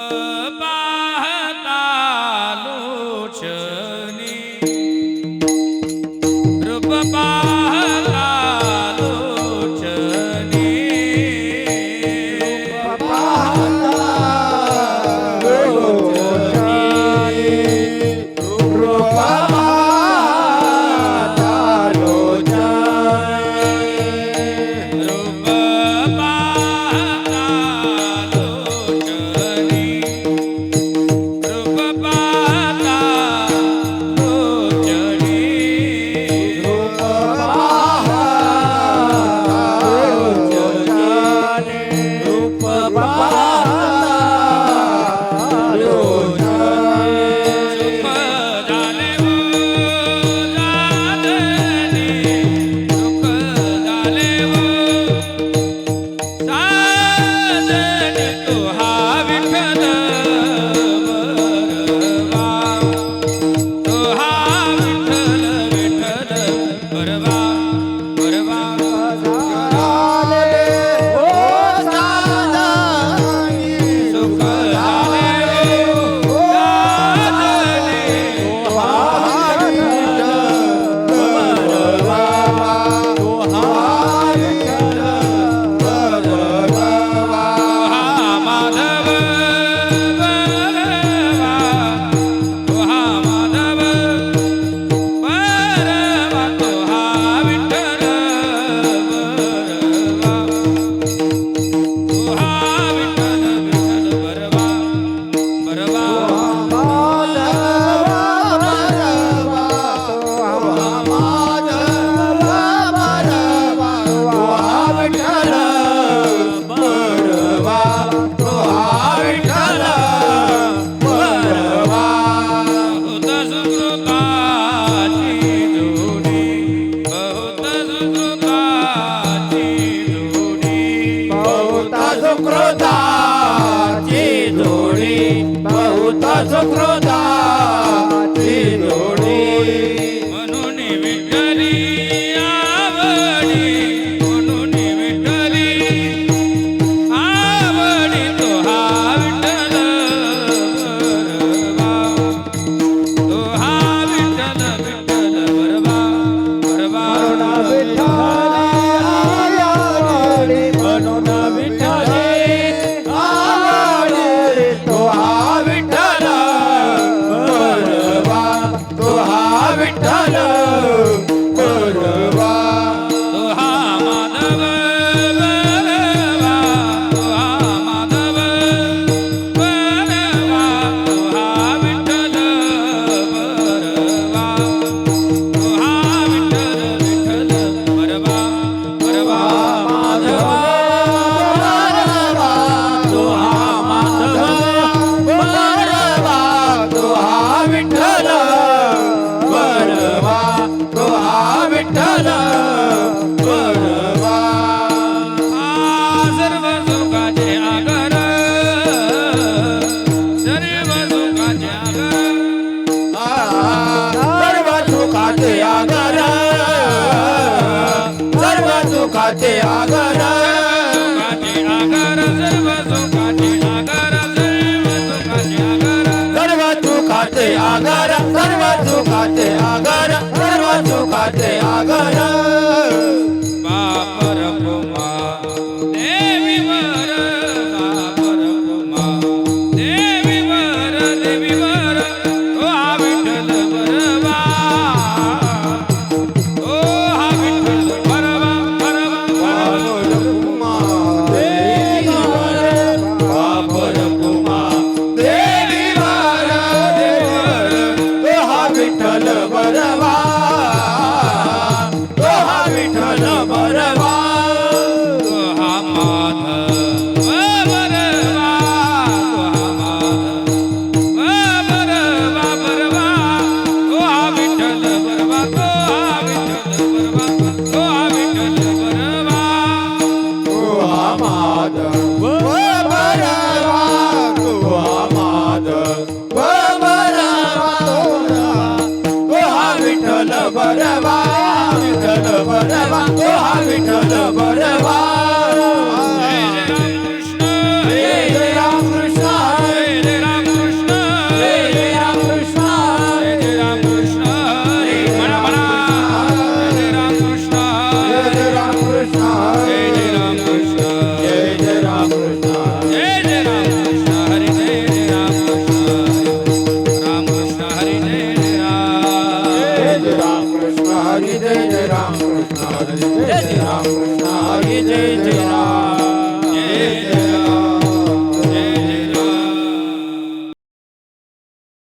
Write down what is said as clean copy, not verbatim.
पाहता लोचनी रूप पाहता लोचनी रूप पाहता लोचनी रूप पाहता लोचनी रूप पाहता लोचनी रूप पाहता लोचनी रूप सुकृताची जोडी बहुत सुकृताची जोडी म्हणून विठ्ठली आवडी म्हणून विठ्ठली आवडी तो हा विठ्ठल बरवा तो हा विठ्ठल विठ्ठल बरवा बरवा विठ्ठल बरवा तो हा माधव बरवा तो हा माधव बरवा तो हा विठ्ठल बरवा तो हा विठ्ठल विठ्ठल बरवा बरवा माधव बरवा तो हा माधव बरवा तो हा विठ्ठल विठ्ठल बरवा सर्व सुखाचे आगर सर्व सुखाचे आगर सर्व सुखाचे आगर सर्व सुखाचे आगर सर्व सुखाचे आगर सर्व सुखाचे आगर सर्व सुखाचे आगर बापर पुमा देवी वर बापर पुमा देवी वर तो हा विठ्ठल बरवा तो हा विठ्ठल बरवा बरवा पुमा देवी वर बापर पुमा देवी वर तो हा विठ्ठल बरवा तो हा विठ्ठल बरवा राम कृष्ण हरी जय जय राम जय जय राम